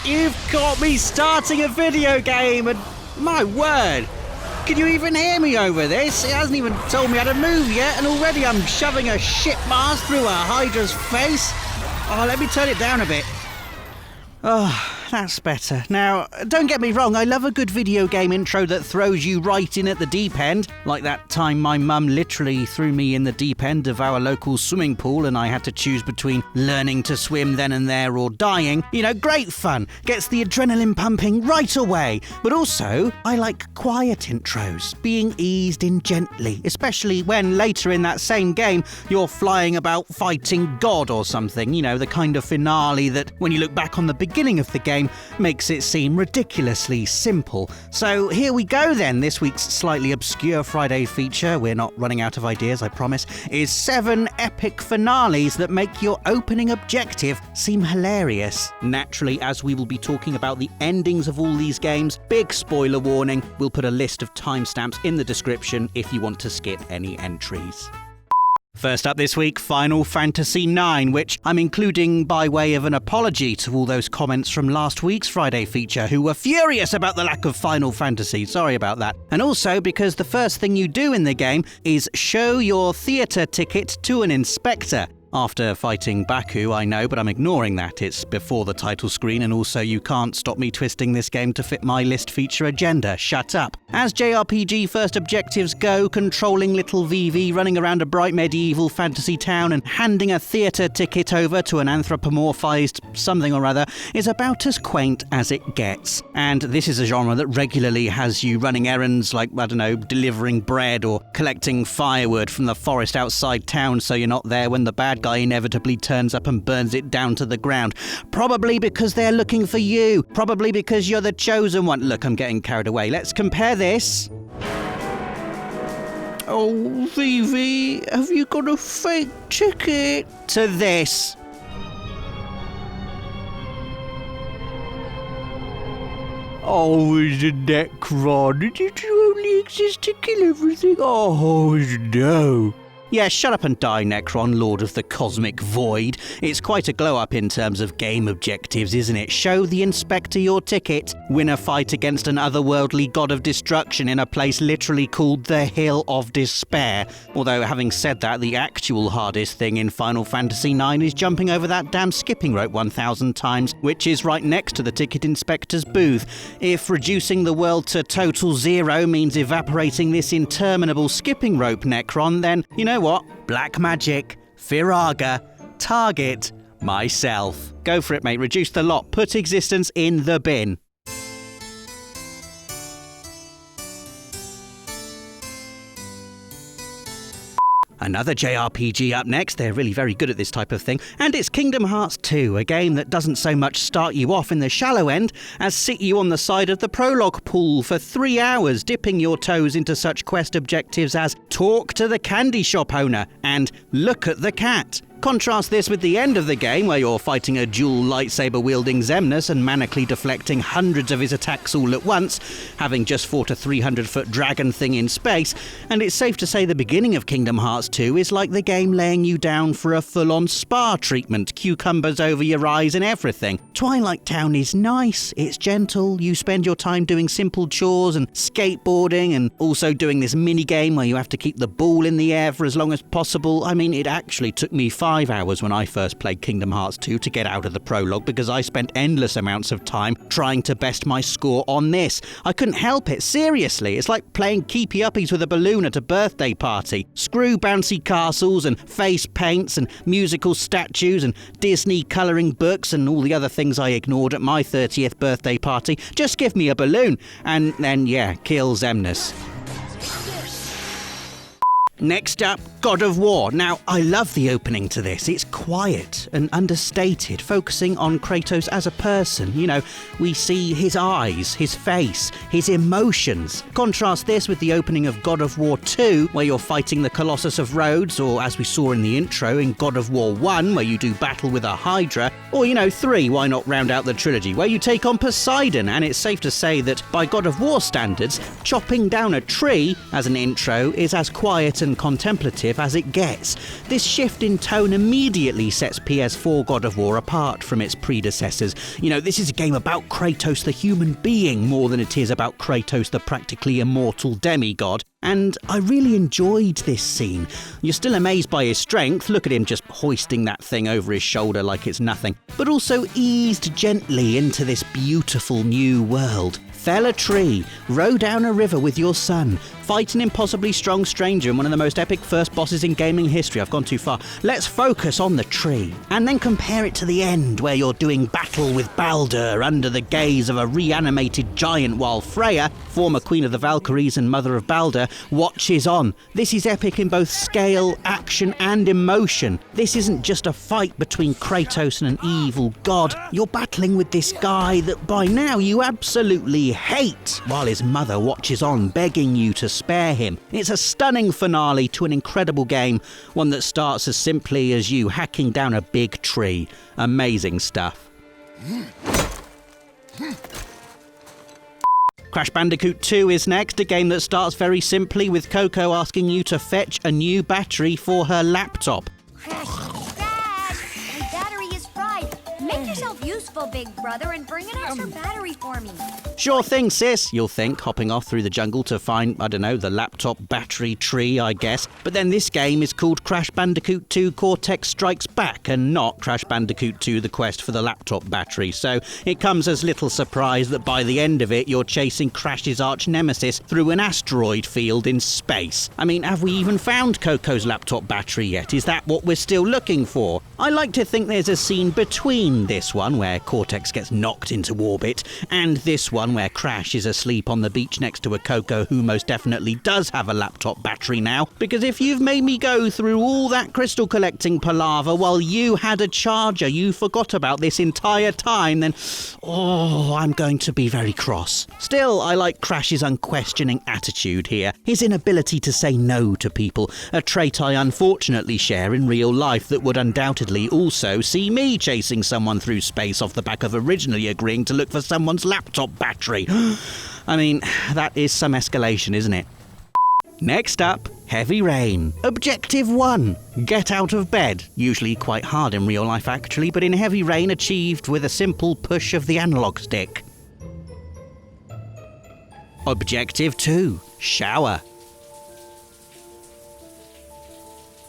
You've got me starting a video game and my word, can you even hear me over this? It hasn't even told me how to move yet and already I'm shoving a shit mask through a Hydra's face. Oh, let me turn it down a bit. Oh, that's better. Now, don't get me wrong, I love a good video game intro that throws you right in at the deep end. Like that time my mum literally threw me in the deep end of our local swimming pool and I had to choose between learning to swim then and there or dying. You know, great fun. Gets the adrenaline pumping right away. But also, I like quiet intros, being eased in gently, especially when later in that same game you're flying about fighting God or something. You know, the kind of finale that, when you look back on the beginning of the game, makes it seem ridiculously simple. So here we go then. This week's slightly obscure Friday feature, we're not running out of ideas, I promise, is 7 epic finales that make your opening objective seem hilarious. Naturally, as we will be talking about the endings of all these games, big spoiler warning, we'll put a list of timestamps in the description if you want to skip any entries. First up this week, Final Fantasy IX, which I'm including by way of an apology to all those comments from last week's Friday feature who were furious about the lack of Final Fantasy. Sorry about that. And also because the first thing you do in the game is show your theatre ticket to an inspector. After fighting Baku, I know, but I'm ignoring that. It's before the title screen, and also you can't stop me twisting this game to fit my list feature agenda. Shut up. As JRPG first objectives go, controlling little Vivi, running around a bright medieval fantasy town and handing a theatre ticket over to an anthropomorphized something or other is about as quaint as it gets. And this is a genre that regularly has you running errands like, I don't know, delivering bread or collecting firewood from the forest outside town so you're not there when the bad guy inevitably turns up and burns it down to the ground. Probably because they're looking for you. Probably because you're the chosen one. Look, I'm getting carried away. Let's compare this. Oh, Vivi, have you got a fake ticket? To this. Oh, is it Necron? Did you only exist to kill everything? Oh, no. Yeah, shut up and die, Necron, Lord of the Cosmic Void. It's quite a glow-up in terms of game objectives, isn't it? Show the inspector your ticket, win a fight against an otherworldly god of destruction in a place literally called the Hill of Despair. Although, having said that, the actual hardest thing in Final Fantasy IX is jumping over that damn skipping rope 1,000 times, which is right next to the ticket inspector's booth. If reducing the world to total zero means evaporating this interminable skipping rope, Necron, then, you know what? Black magic, Firaga, target, myself. Go for it, mate. Reduce the lot. Put existence in the bin. Another JRPG up next. They're really very good at this type of thing. And it's Kingdom Hearts 2, a game that doesn't so much start you off in the shallow end as sit you on the side of the prologue pool for 3 hours, dipping your toes into such quest objectives as talk to the candy shop owner and look at the cat. Contrast this with the end of the game, where you're fighting a dual lightsaber-wielding Xemnas and manically deflecting hundreds of his attacks all at once, having just fought a 300-foot dragon thing in space, and it's safe to say the beginning of Kingdom Hearts 2 is like the game laying you down for a full-on spa treatment, cucumbers over your eyes and everything. Twilight Town is nice, it's gentle, you spend your time doing simple chores and skateboarding and also doing this mini-game where you have to keep the ball in the air for as long as possible. I mean, it actually took me 5 hours when I first played Kingdom Hearts 2 to get out of the prologue because I spent endless amounts of time trying to best my score on this. I couldn't help it, seriously. It's like playing keepy-uppies with a balloon at a birthday party. Screw bouncy castles and face paints and musical statues and Disney colouring books and all the other things I ignored at my 30th birthday party. Just give me a balloon and then, yeah, kill Xemnas. Next up, God of War. Now, I love the opening to this. It's quiet and understated, focusing on Kratos as a person. You know, we see his eyes, his face, his emotions. Contrast this with the opening of God of War 2, where you're fighting the Colossus of Rhodes, or as we saw in the intro, in God of War 1, where you do battle with a Hydra, or, 3, why not round out the trilogy, where you take on Poseidon. And it's safe to say that by God of War standards, chopping down a tree as an intro is as quiet and contemplative imaginative as it gets. This shift in tone immediately sets PS4 God of War apart from its predecessors. You know, this is a game about Kratos the human being more than it is about Kratos the practically immortal demigod. And I really enjoyed this scene. You're still amazed by his strength, look at him just hoisting that thing over his shoulder like it's nothing, but also eased gently into this beautiful new world. Fell a tree, row down a river with your son, fight an impossibly strong stranger and one of the most epic first bosses in gaming history. I've gone too far. Let's focus on the tree, and then compare it to the end where you're doing battle with Baldur under the gaze of a reanimated giant while Freya, former Queen of the Valkyries and mother of Baldur, watches on. This is epic in both scale, action and emotion. This isn't just a fight between Kratos and an evil god. You're battling with this guy that by now you absolutely hate, while his mother watches on, begging you to spare him. It's a stunning finale to an incredible game, one that starts as simply as you hacking down a big tree. Amazing stuff. Crash Bandicoot 2 is next, a game that starts very simply with Coco asking you to fetch a new battery for her laptop. Dad, my battery is fried. Make yourself useful, big brother, and bring an extra battery for me. Sure thing, sis, you'll think, hopping off through the jungle to find, I don't know, the laptop battery tree, I guess. But then this game is called Crash Bandicoot 2 Cortex Strikes Back and not Crash Bandicoot 2 The Quest for the Laptop Battery. So it comes as little surprise that by the end of it, you're chasing Crash's arch nemesis through an asteroid field in space. I mean, have we even found Coco's laptop battery yet? Is that what we're still looking for? I like to think there's a scene between this one, where Cortex gets knocked into orbit, and this one where Crash is asleep on the beach next to a Coco who most definitely does have a laptop battery now, because if you've made me go through all that crystal collecting palaver while you had a charger you forgot about this entire time, then I'm going to be very cross. Still, I like Crash's unquestioning attitude here, his inability to say no to people, a trait I unfortunately share in real life that would undoubtedly also see me chasing someone through space off the back of originally agreeing to look for someone's laptop battery. I mean, that is some escalation, isn't it? Next up, Heavy Rain. Objective 1. Get out of bed. Usually quite hard in real life actually, but in Heavy Rain achieved with a simple push of the analog stick. Objective 2. Shower.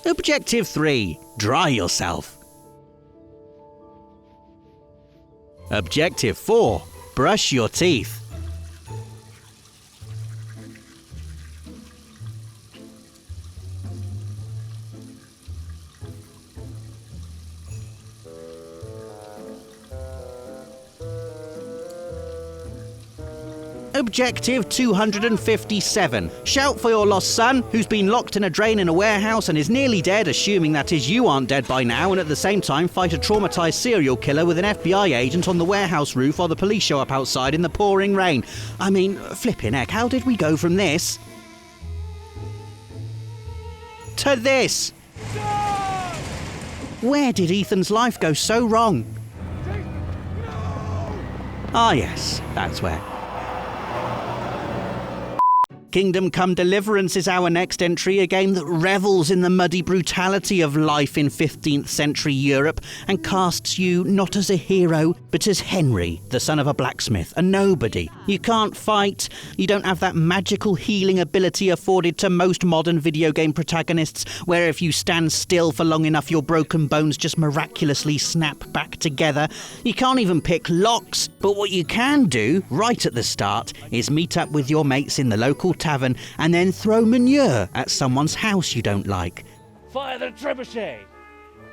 Objective 3. Dry yourself. Objective 4. Brush your teeth. Objective 257. Shout for your lost son, who's been locked in a drain in a warehouse and is nearly dead, assuming that is you aren't dead by now, and at the same time fight a traumatized serial killer with an FBI agent on the warehouse roof while the police show up outside in the pouring rain. I mean, flippin' heck, how did we go from this to this? Where did Ethan's life go so wrong? Ah yes, that's where. Kingdom Come Deliverance is our next entry, a game that revels in the muddy brutality of life in 15th century Europe and casts you not as a hero, but as Henry, the son of a blacksmith, a nobody. You can't fight, you don't have that magical healing ability afforded to most modern video game protagonists, where if you stand still for long enough your broken bones just miraculously snap back together. You can't even pick locks, but what you can do, right at the start, is meet up with your mates in the local tavern and then throw manure at someone's house you don't like. Fire the trebuchet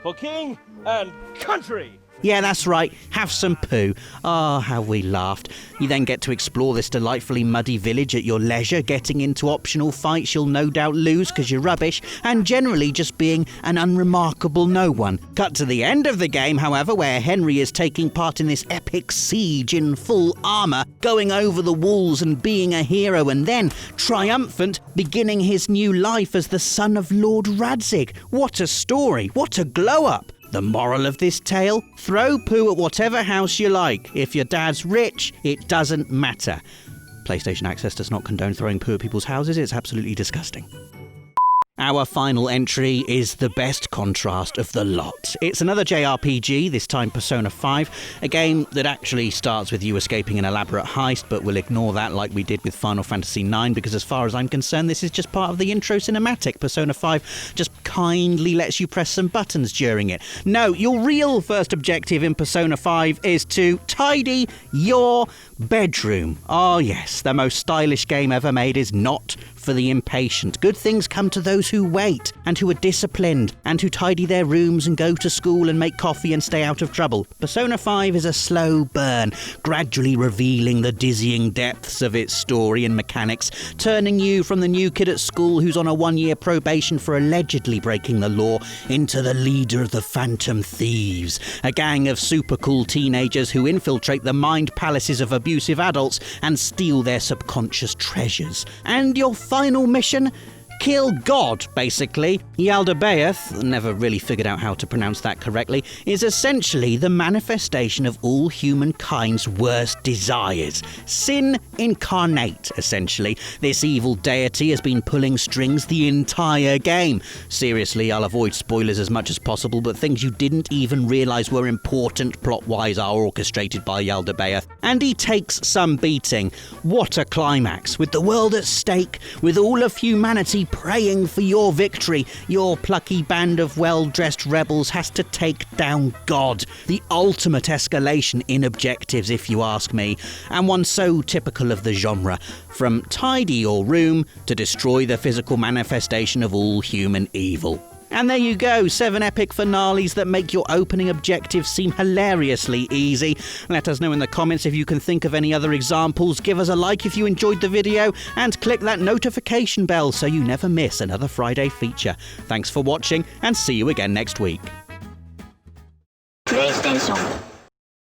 for king and country! Yeah, that's right, have some poo. Ah, how we laughed. You then get to explore this delightfully muddy village at your leisure, getting into optional fights you'll no doubt lose because you're rubbish, and generally just being an unremarkable no one. Cut to the end of the game, however, where Henry is taking part in this epic siege in full armour, going over the walls and being a hero, and then, triumphant, beginning his new life as the son of Lord Radzig. What a story, what a glow-up! The moral of this tale? Throw poo at whatever house you like. If your dad's rich, it doesn't matter. PlayStation Access does not condone throwing poo at people's houses. It's absolutely disgusting. Our final entry is the best contrast of the lot. It's another JRPG, this time Persona 5, a game that actually starts with you escaping an elaborate heist, but we'll ignore that like we did with Final Fantasy IX, because as far as I'm concerned, this is just part of the intro cinematic. Persona 5 just kindly lets you press some buttons during it. No, your real first objective in Persona 5 is to tidy your bedroom. Oh yes, the most stylish game ever made is not for the impatient. Good things come to those who wait, and who are disciplined, and who tidy their rooms and go to school and make coffee and stay out of trouble. Persona 5 is a slow burn, gradually revealing the dizzying depths of its story and mechanics, turning you from the new kid at school who's on a 1-year probation for allegedly breaking the law into the leader of the Phantom Thieves, a gang of super cool teenagers who infiltrate the mind palaces of abusive adults and steal their subconscious treasures. And your final mission? Kill God, basically. Yaldabaoth, never really figured out how to pronounce that correctly, is essentially the manifestation of all humankind's worst desires. Sin incarnate, essentially. This evil deity has been pulling strings the entire game. Seriously, I'll avoid spoilers as much as possible, but things you didn't even realise were important plot-wise are orchestrated by Yaldabaoth. And he takes some beating. What a climax, with the world at stake, with all of humanity praying for your victory. Your plucky band of well-dressed rebels has to take down God. The ultimate escalation in objectives, if you ask me, and one so typical of the genre. From tidy your room to destroy the physical manifestation of all human evil. And there you go, 7 epic finales that make your opening objectives seem hilariously easy. Let us know in the comments if you can think of any other examples. Give us a like if you enjoyed the video, and click that notification bell so you never miss another Friday feature. Thanks for watching, and see you again next week. PlayStation